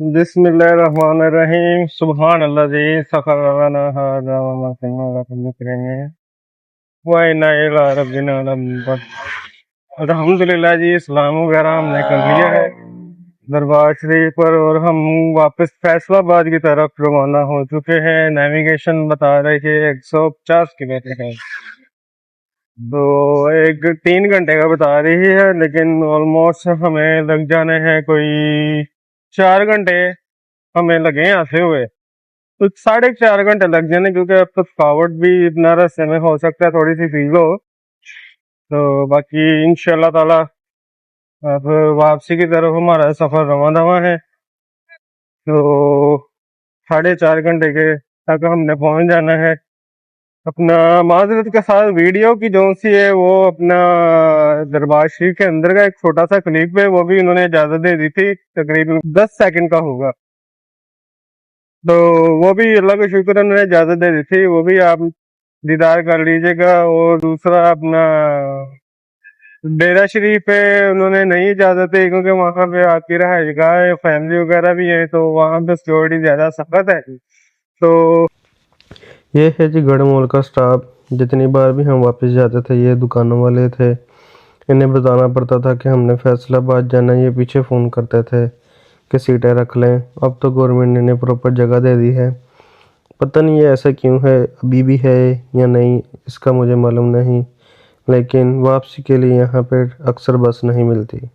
बिस्मिल्लाहिर्रहमानिर्रहीम सुभान अल्लाज़ी सखर लना हाज़ा वमा कुन्ना लहू मुक़रिनीन व इन्ना इला रब्बिना लमुनक़लिबून। अल्हम्दुलिल्लाह जी, इस्लाम वगैरह हमने कर लिया है दरबार शरीफ पर और हम वापस फैसलाबाद की तरफ रवाना हो चुके हैं। नेविगेशन बता रही है 150 किलोमीटर है, तो एक 3 घंटे का बता रही है, लेकिन ऑलमोस्ट हमें लग जाने हैं कोई 4 घंटे हमें लगे यहाँ से हुए, तो 4.5 घंटे लग जाने, क्योंकि अब तो थकावट भी इतना रास्ते में हो सकता है थोड़ी सी फील हो। तो बाकी इंशाल्लाह ताला अब वापसी की तरफ हमारा सफर रवां दवा है। तो 4.5 घंटे के तक हमने पहुंच जाना है। अपना माजरत के साथ वीडियो की जो सी है वो अपना दरबार शरीफ के अंदर का एक छोटा सा क्लिप है, वो भी उन्होंने इजाजत दे दी थी, तकरीबन 10 सेकंड का होगा। तो वो भी अल्लाह का शुक्र है, उन्होंने इजाजत दे दी थी, वो भी आप दीदार कर लीजिएगा। और दूसरा अपना डेरा शरीफ पे उन्होंने नहीं इजाजत दी, क्योंकि वहां पे आपकी रहायश गाह फैमिली वगैरह भी है, तो वहां पे सिक्योरिटी ज्यादा सख्त है। तो ये है जी गढ़मोल का स्टाफ। जितनी बार भी हम वापस जाते थे, ये दुकानों वाले थे, इन्हें बताना पड़ता था कि हमने फैसलाबाद जाना है, ये पीछे फ़ोन करते थे कि सीटें रख लें। अब तो गवर्नमेंट ने इन्हें प्रॉपर जगह दे दी है। पता नहीं ये ऐसा क्यों है, अभी भी है या नहीं इसका मुझे मालूम नहीं, लेकिन वापसी के लिए यहाँ पे अक्सर बस नहीं मिलती।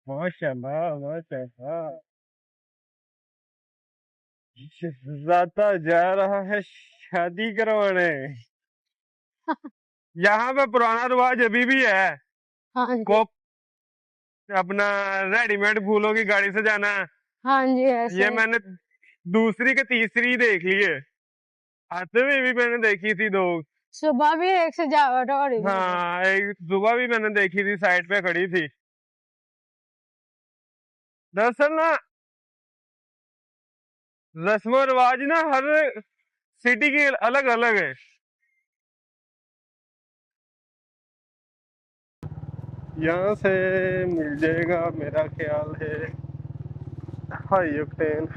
माशाल्लाह माशाल्लाह, शहजादा जा रहा है शादी करवाने। यहाँ पे पुराना रिवाज अभी भी है। हाँ जी। को अपना रेडीमेड फूलों की गाड़ी से जाना। हाँ जी, ऐसे ये मैंने दूसरी के तीसरी देख ली है, आते हुए भी मैंने देखी थी दो। सुबह भी एक सजावट हो रही थी। हाँ, एक सुबह भी मैंने देखी थी, साइड पे खड़ी थी। दरअसल ना रस्म रिवाज ना हर सिटी की अलग अलग है। यहाँ से मिल जाएगा मेरा ख्याल है हाई ऑक्टेन।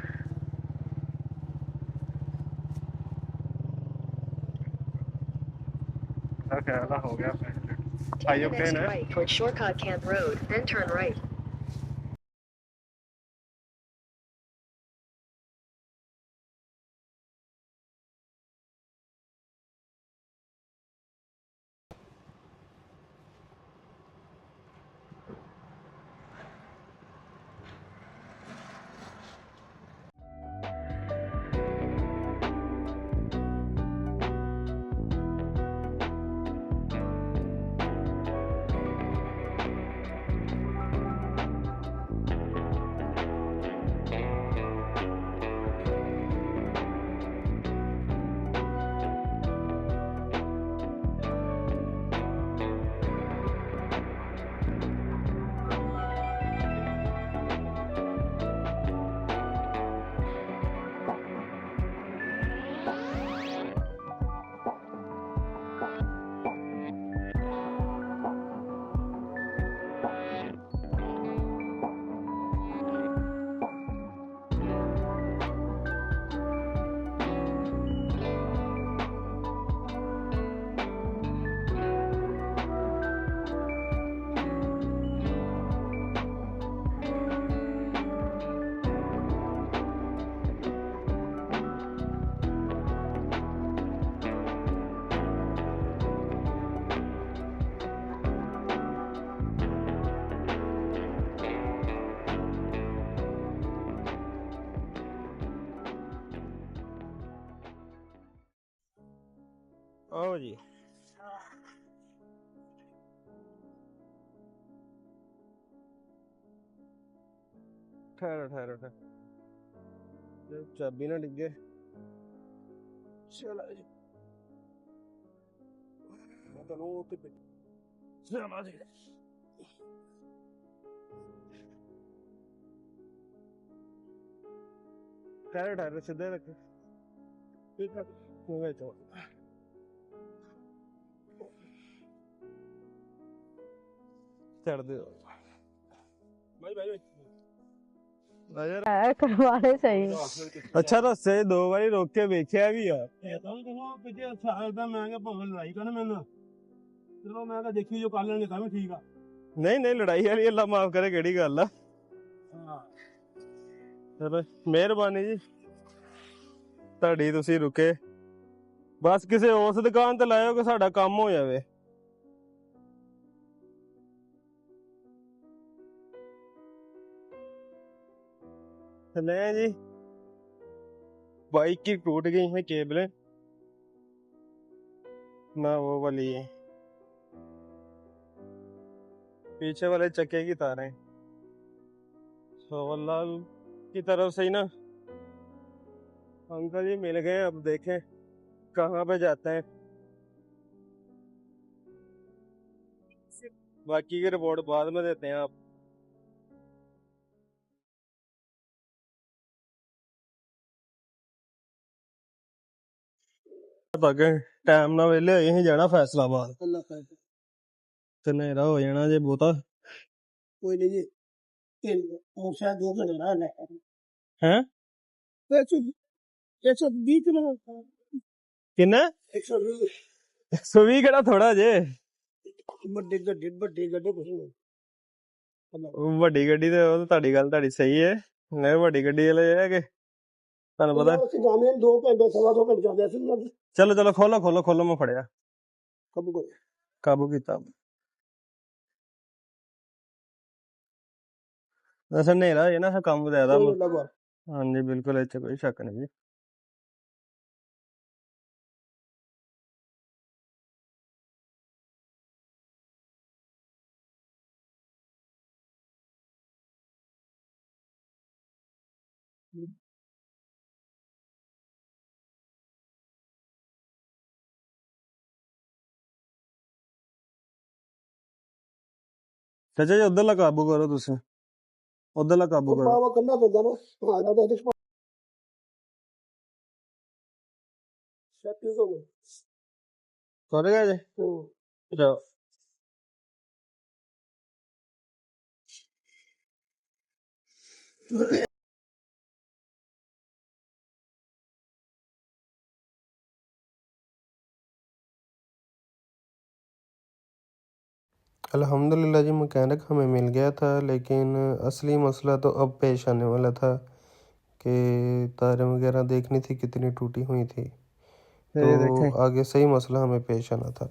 मेरा ख्याल हो गया हाई ऑक्टेन है। right toward Shortcut Camp Road, then turn right. आओ जी। ठहरो ठहरो ठहरो, चाबी ना डिगे। चलो जी, चलो जी। ठहरो ठहरो, सीधे रखो। चढ़ दो भाई भाई। करवाने सही। अच्छा रस्ते 2 ਵਾਰੀ ਰੋਕ ਕੇ ਵੇਖਿਆ ਵੀ ਆ। ਚਲੋ ਮੈਂ ਤਾਂ ਦੇਖੀ ਜੋ ਕਰ ਲੈਣਗੇ ਤਾਂ ਵੀ ਠੀਕ ਆ। ਨਹੀਂ ਨਹੀਂ, ਲੜਾਈ ਵਾਲੀ ਅੱਲਾ ਮਾਫ ਕਰੇ, ਕਿਹੜੀ ਗੱਲ ਆ। ਚਲੋ ਮਿਹਰਬਾਨੀ ਜੀ ਤੁਹਾਡੀ, ਤੁਸੀਂ ਰੁਕੇ। ਬਸ ਕਿਸੇ ਉਸ ਦੁਕਾਨ ਤੇ ਲਾਇਓ ਕਿ ਸਾਡਾ ਕੰਮ ਹੋ ਜਾਵੇ। चले जी, बाइक की टूट गई है केबलें ना, वो वाली है पीछे वाले चक्के की तारें। सोवलाल की तरफ से ही ना अंकल जी मिल गए। अब देखें कहाँ पे जाते हैं, बाकी की रिपोर्ट बाद में देते हैं आप। टाइम ना वेले होए ही जाना फैसलाबाद, ते नेरा हो जाना जे बहुता। ਕੋਈ ਨਹੀਂ ਜੀ, ਮੋਟਰਸਾਈਕਲ 2 ਘੰਟੇ ਦਾ ਲੈ हैं 120 ਕਿਲੋ किन्ना 120 120 केड़ा थोड़ा जे। ਵੱਡੇ ਗੱਡੇ ਕੁਛ ਨਹੀਂ। ਵੱਡੀ ਗੱਡੀ ਤੇ ਉਹ ਤੁਹਾਡੀ ਗੱਲ ਤੁਹਾਡੀ ਸਹੀ ਹੈ, ਨਹੀਂ ਵੱਡੀ ਗੱਡੀ ਵਾਲੇ ਇਹ ਹੈ ਕਿ ਤੁਹਾਨੂੰ ਪਤਾ। ਅਸੀਂ ਜਾਣੇ 2 ਘੰਟੇ ਸਵਾ 2 ਘੰਟੇ ਜਾਂਦੇ ਸੀ। ਚਲੋ ਚਲੋ ਖੋਲੋ ਖੋਲੋ ਖੋਲੋ, ਮੈਂ ਫੜਿਆ ਕਾਬੂ ਕੀਤਾ। ਵੈਸੇ ਹਨੇਰਾ ਹੈ ਨਾ, ਕੰਮ ਜ਼ਿਆਦਾ। ਹਾਂਜੀ ਬਿਲਕੁਲ, ਇੱਥੇ ਕੋਈ ਸ਼ੱਕ ਨਹੀਂ ਜੀ। ਚਾਚਾ ਜੀ ਉਧਰਲਾ ਕਾਬੂ ਕਰੋ, ਤੁਸੀਂ ਉਧਰਲਾ ਕਾਬੂ ਕਰੋ। ਬਾਵਾ ਕੰਨਾ ਪੈਂਦਾ ਨਾ, ਹਾਂ ਦਾ ਦੇਖ ਸ਼ੱਕ ਹੋ ਗਿਆ। ਕਰ ਗਿਆ ਜੀ। ਜਾਓ। अल्हम्दुलिल्लाह जी, मैकेनिक हमें मिल गया था, लेकिन असली मसला तो अब पेश आने वाला था कि तारें वगैरह देखनी थी कितनी टूटी हुई थी, तो आगे सही मसला हमें पेश आना था।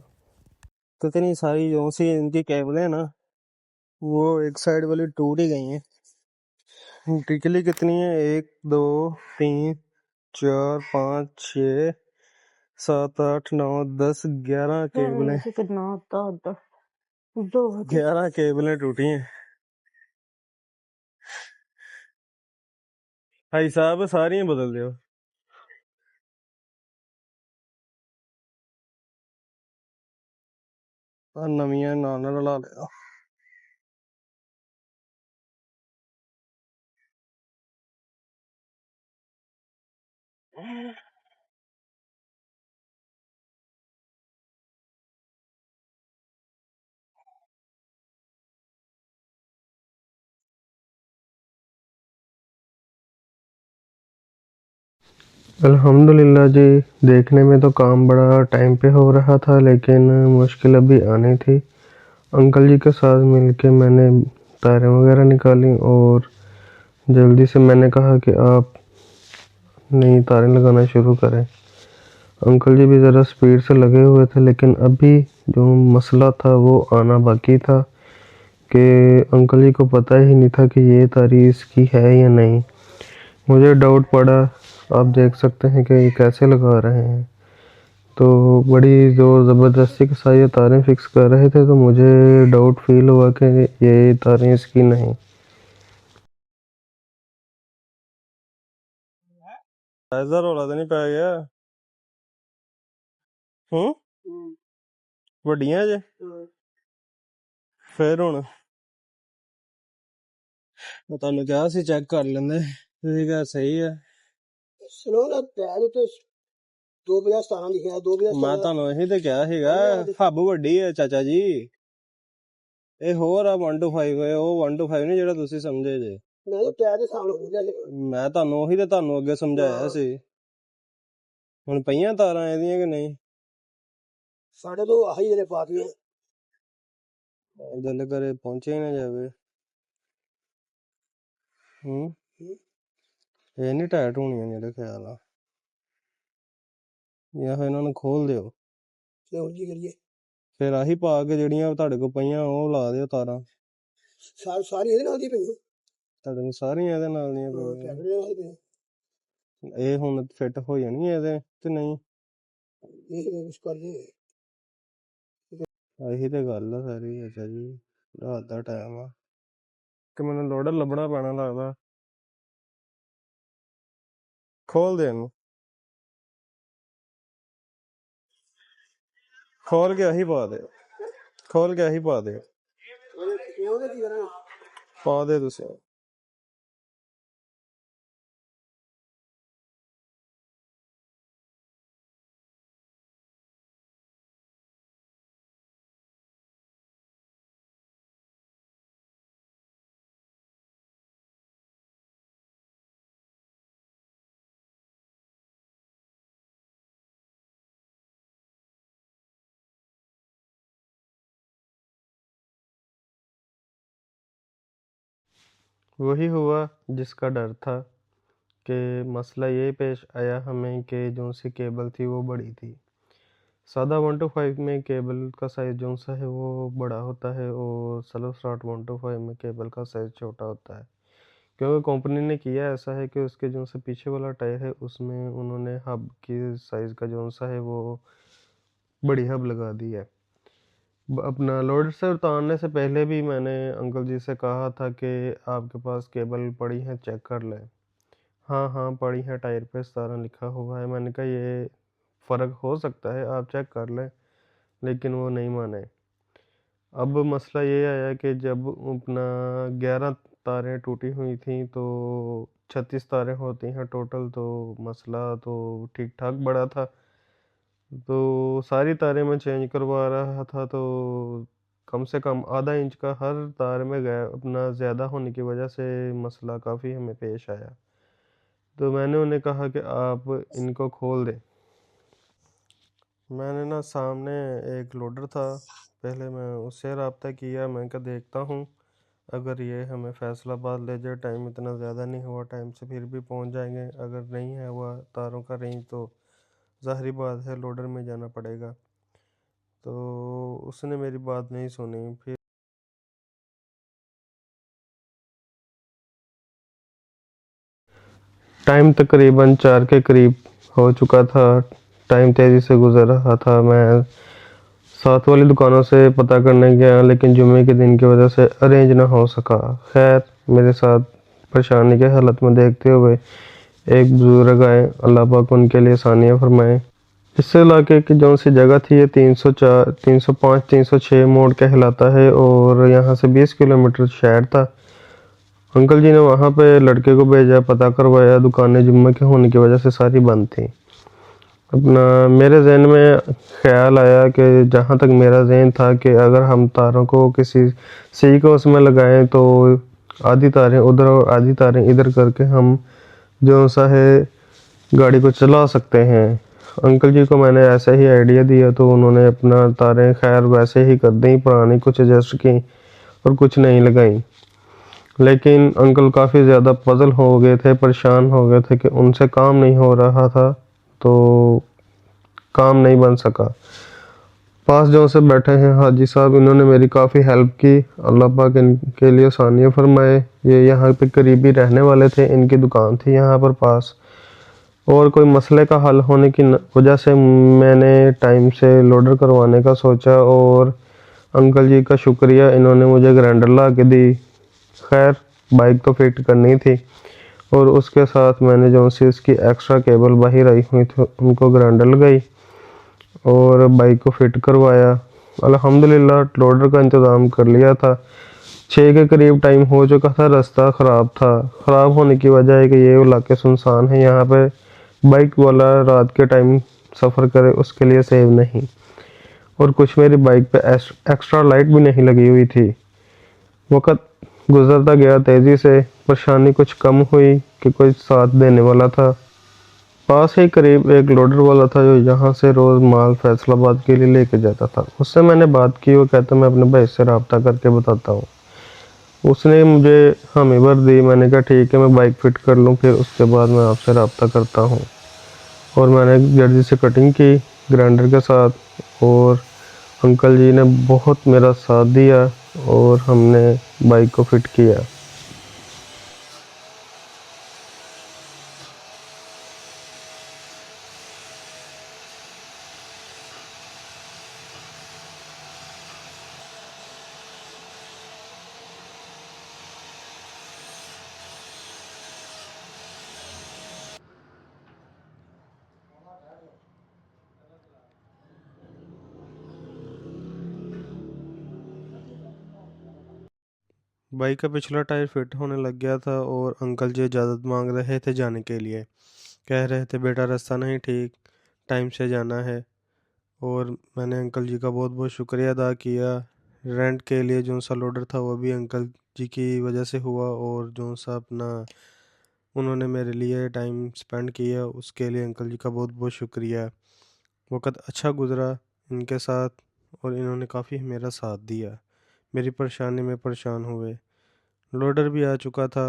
तो इतनी सारी जो सी इनकी केबलें ना, वो एक साइड वाली टूट ही गई हैं। टिकली कितनी है, 1 2 3 4 5 6 7 8 9 10 11 केबलें। कितना होता 11 केबलें टूटी हैं भाई साहब, सारी बदल दो। नवियां नाल रला लिया। अल्हम्दुलिल्लाह जी, देखने में तो काम बड़ा टाइम पे हो रहा था, लेकिन मुश्किल अभी आनी थी। अंकल जी के साथ मिलके मैंने तारें वगैरह निकाली और जल्दी से मैंने कहा कि आप नई तारें लगाना शुरू करें। अंकल जी भी ज़रा स्पीड से लगे हुए थे, लेकिन अभी जो मसला था वो आना बाकी था कि अंकल जी को पता ही नहीं था कि ये तारी इसकी है या नहीं। मुझे डाउट पड़ा, आप देख सकते हैं कि ये कैसे लगा रहे हैं। तो बड़ी ज़ोर ज़बरदस्ती के साथ ये तारें फिक्स कर रहे थे, तो मुझे डाउट फील हुआ कि ये तारें इसकी नहीं। ऐसा रौला तो नहीं पै गया? ਵੱਡੀਆਂ ਜੇ ਫਿਰ ਹੁਣ ਮੈਂ ਤੁਹਾਨੂੰ ਕਿਹਾ ਸੀ ਚੈੱਕ ਕਰ ਲੈਂਦੇ, ਤੁਸੀਂ ਕਿਹਾ ਸਹੀ ਹੈ। ਸੁਣੋ ਨਾ ਟਾਇਰ ਤੇ 2017 ਲਿਖਿਆ 2017 ਮੈਂ ਤੁਹਾਨੂੰ ਇਹੀ ਤੇ ਕਿਹਾ ਸੀਗਾ ਹੱਬ ਵੱਡੀ ਹੈ ਚਾਚਾ ਜੀ, ਇਹ ਹੋਰ ਆ 125 ਹੈ, ਉਹ 125 ਨਹੀਂ ਜਿਹੜਾ ਤੁਸੀਂ ਸਮਝੇ ਜੇ। ਮੈਂ ਤਾਂ ਟਾਇਰ ਦੇ ਸਾਹਮਣੇ ਹੋ ਗਿਆ ਮੈਂ ਤੁਹਾਨੂੰ ਉਹੀ ਤੇ ਤੁਹਾਨੂੰ ਅੱਗੇ ਸਮਝਾਇਆ ਸੀ। ਹੁਣ ਪਈਆਂ ਤਾਰਾਂ ਇਹਦੀਆਂ ਕਿ ਨਹੀਂ? ਸਾਡੇ ਤੋਂ ਆਹੀ ਜਿਹੜੇ ਪਾਤੀਆਂ ਦਿਲ ਕਰੇ ਪਹੁੰਚੇ ਹੀ ਨਾ ਜਾਵੇ। ਇਹ ਨਹੀਂ ਟਾਇਟ ਹੋਣੀਆਂ ਮੇਰੇ ਖਿਆਲ ਆ, ਜਾਂ ਫਿਰ ਇਹਨਾਂ ਨੂੰ ਖੋਲ ਦਿਓ ਤੇ ਹੁਣ ਕੀ ਕਰੀਏ? ਫਿਰ ਆਹੀ ਪਾ ਕੇ ਜਿਹੜੀਆਂ ਤੁਹਾਡੇ ਕੋਲ ਪਈਆਂ ਉਹ ਲਾ ਦਿਓ ਤਾਰਾਂ। ਸਾਰੀ ਇਹਦੇ ਨਾਲ ਦੀ ਪਈ ਤੁਹਾਡੇ ਨੂੰ ਸਾਰੀਆਂ ਇਹਦੇ ਨਾਲ ਦੀਆਂ ਪਈਆਂ। ਟਾਇਰ ਦੇ ਨਾਲ ਦੀ ਇਹ ਹੁਣ ਫਿੱਟ ਹੋ ਜਾਣਗੀਆਂ ਇਹਦੇ ਤੇ ਨਹੀਂ? ਇਹ ਇਸ ਕਰ ਦੇ ਇਹੀ ਤੇ ਗੱਲ ਆ ਸਾਰੀ। ਅੱਛਾ ਜੀ, ਰਾਤ ਦਾ ਟਾਈਮ ਆ ਕਿ ਮੈਨੂੰ ਲੋਡਰ ਲੱਭਣਾ ਪੈਣਾ ਲੱਗਦਾ। ਖੋਲ ਦੇ ਇਹਨੂੰ, ਖੋਲ ਕੇ ਆਹੀ ਪਾ ਦੇ, ਖੋਲ ਕੇ ਆਹੀ ਪਾ ਦੇ, ਉਹਦੇ ਕੀ ਕਰਨਾ? ਪਾ ਦੇ ਤੁਸੀਂ। वही हुआ जिसका डर था कि मसला ये पेश आया हमें कि जो सी केबल थी वो बड़ी थी। सादा 125 में केबल का साइज़ जो सा है वो बड़ा होता है और सलो स्लॉट 125 में केबल का साइज़ छोटा होता है, क्योंकि कंपनी ने किया ऐसा है कि उसके जो से पीछे वाला टायर है उसमें उन्होंने हब की साइज़ का जो सा है वो बड़ी हब लगा दी है। अपना लोडर से उतारने से पहले भी मैंने अंकल जी से कहा था कि आपके पास केबल पड़ी है, चेक कर लें। हाँ हाँ पड़ी है, टायर पे 17 लिखा हुआ है। मैंने कहा ये फ़र्क हो सकता है, आप चेक कर लें, लेकिन वो नहीं माने। अब मसला ये आया कि जब अपना 11 तारें टूटी हुई थी तो 36 तारें होती हैं टोटल, तो मसला तो ठीक ठाक बड़ा था। तो सारी तारें मैं चेंज करवा रहा था, तो कम से कम आधा इंच का हर तार में गया अपना ज़्यादा होने की वजह से मसला काफ़ी हमें पेश आया। तो मैंने उन्हें कहा कि आप इनको खोल दें। मैंने ना सामने एक लोडर था, पहले मैं उससे रब्ता किया। मैं क्या देखता हूँ अगर ये हमें फैसलाबाद ले जाए, टाइम इतना ज़्यादा नहीं हुआ, टाइम से फिर भी पहुँच जाएंगे। अगर नहीं है हुआ तारों का रेंज तो ज़ाहिरी बात है लोडर में जाना पड़ेगा। तो उसने मेरी बात नहीं सुनी। फिर टाइम तकरीबन 4 के करीब हो चुका था, टाइम तेज़ी से गुजर रहा था। मैं साथ वाली दुकानों से पता करने गया, लेकिन जुम्मे के दिन की वजह से अरेंज ना हो सका। खैर मेरे साथ परेशानी के हालत में देखते हुए एक बुजुर्ग आए, अल्लाह पाक उनके लिए आसानियाँ फरमाए। इस इलाके की जो सी जगह थी ये 304, 305, 306 मोड़ कहलाता है और यहाँ से 20 किलोमीटर शहर था। अंकल जी ने वहाँ पे लड़के को भेजा, पता करवाया। दुकानें जुम्मे के होने की वजह से सारी बंद थी। अपना मेरे जहन में ख्याल आया कि जहाँ तक मेरा जहन था कि अगर हम तारों को किसी सही को उसमें लगाएं तो आधी तारें उधर और आधी तारें इधर करके हम जो सा है गाड़ी को चला सकते हैं। अंकल जी को मैंने ऐसा ही आइडिया दिया तो उन्होंने अपना तारें खैर वैसे ही कर दी, पुरानी कुछ एडजस्ट की और कुछ नहीं लगाई। लेकिन अंकल काफ़ी ज़्यादा पजल हो गए थे, परेशान हो गए थे कि उनसे काम नहीं हो रहा था, तो काम नहीं बन सका। पास जो से बैठे हैं हाजी साहब, इन्होंने मेरी काफ़ी हेल्प की, अल्लाह पाक इनके लिए आसानियाँ फरमाए। ये यहाँ पे करीबी रहने वाले थे, इनकी दुकान थी यहाँ पर पास। और कोई मसले का हल होने की वजह से मैंने टाइम से लोडर करवाने का सोचा और अंकल जी का शुक्रिया, इन्होंने मुझे ग्राइंडर ला के दी। खैर बाइक तो फिट करनी थी और उसके साथ मैंने जो सी इसकी एक्स्ट्रा केबल बाहर आई हुई थी उनको ग्राइंडर लगाई और बाइक को फिट करवाया। अल्हम्दुलिल्लाह लोडर का इंतज़ाम कर लिया था। 6 के करीब टाइम हो चुका था। रास्ता ख़राब था। ख़राब होने की वजह है कि ये इलाके सुनसान है, यहाँ पे बाइक वाला रात के टाइम सफ़र करे उसके लिए सेव नहीं। और कुछ मेरी बाइक पे एक्स्ट्रा लाइट भी नहीं लगी हुई थी। वक़्त गुजरता गया तेज़ी से। परेशानी कुछ कम हुई कि कोई साथ देने वाला था। पास ही करीब एक लोडर वाला था जो यहाँ से रोज़ माल फैसलाबाद के लिए लेके जाता था। उससे मैंने बात की। वो कहता मैं अपने भाई से रब्ता करके बताता हूँ। उसने मुझे हामी भर दी। मैंने कहा ठीक है, मैं बाइक फिट कर लूँ, फिर उसके बाद मैं आपसे रब्ता करता हूँ। और मैंने जल्दी से कटिंग की ग्राइंडर के साथ और अंकल जी ने बहुत मेरा साथ दिया और हमने बाइक को फिट किया। बाइक का पिछला टायर फिट होने लग गया था और अंकल जी इजाज़त मांग रहे थे जाने के लिए। कह रहे थे बेटा रास्ता नहीं ठीक, टाइम से जाना है। और मैंने अंकल जी का बहुत बहुत शुक्रिया अदा किया। रेंट के लिए जो सा लोडर था वो भी अंकल जी की वजह से हुआ और जो सा अपना उन्होंने मेरे लिए टाइम स्पेंड किया उसके लिए अंकल जी का बहुत बहुत शुक्रिया। वक़्त अच्छा गुज़रा इनके साथ और इन्होंने काफ़ी मेरा साथ दिया। मेरी परेशानी में परेशान हुए। लोडर भी आ चुका था।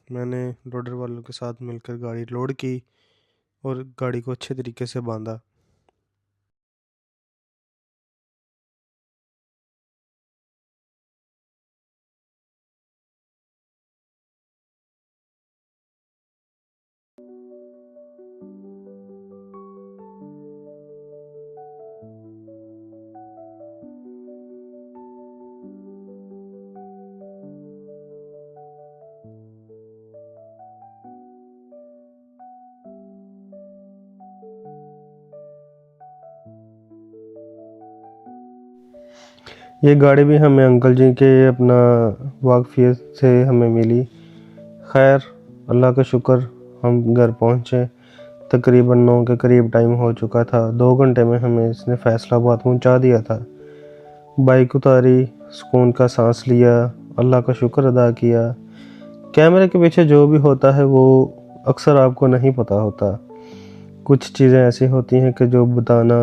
मैंने लोडर वालों के साथ मिलकर गाड़ी लोड की और गाड़ी को अच्छे तरीके से बांधा। ये गाड़ी भी हमें अंकल जी के अपना वाकफियत से हमें मिली। खैर अल्लाह का शुक्र हम घर पहुँचे। तकरीबन 9 के करीब टाइम हो चुका था। 2 घंटे में हमें इसने फैसलाबाद पहुँचा दिया था। बाइक उतारी, सुकून का सांस लिया, अल्लाह का शुक्र अदा किया। कैमरे के पीछे जो भी होता है वो अक्सर आपको नहीं पता होता। कुछ चीज़ें ऐसी होती हैं कि जो बताना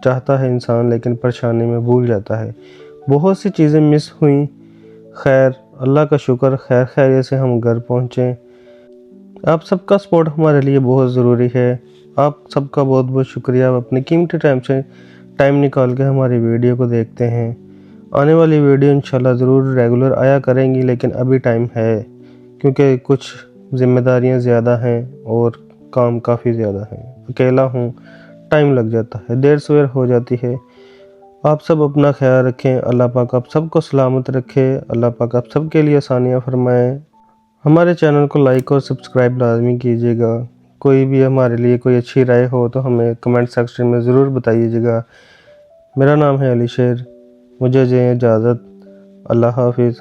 चाहता है इंसान लेकिन परेशानी में भूल जाता है। बहुत सी चीज़ें मिस हुई। खैर अल्लाह का शुक्र खैर खैरियत से हम घर पहुँचे। आप सबका सपोर्ट हमारे लिए बहुत ज़रूरी है। आप सबका बहुत बहुत शुक्रिया। आप अपने कीमती टाइम निकाल के हमारी वीडियो को देखते हैं। आने वाली वीडियो इंशाल्लाह ज़रूर रेगुलर आया करेंगी, लेकिन अभी टाइम है क्योंकि कुछ ज़िम्मेदारियां ज़्यादा हैं और काम काफ़ी ज़्यादा है। अकेला हूँ, टाइम लग जाता है, देर सवेर हो जाती है। आप सब अपना ख्याल रखें। अल्लाह पाक आप सबको सलामत रखे। अल्लाह पाक आप सबके लिए आसानियाँ फरमाएँ। हमारे चैनल को लाइक और सब्सक्राइब लाजमी कीजिएगा। कोई भी हमारे लिए कोई अच्छी राय हो तो हमें कमेंट सेक्शन में ज़रूर बताइएगा। मेरा नाम है अली शेर। मुझे दें इजाज़त। अल्लाह हाफिज़।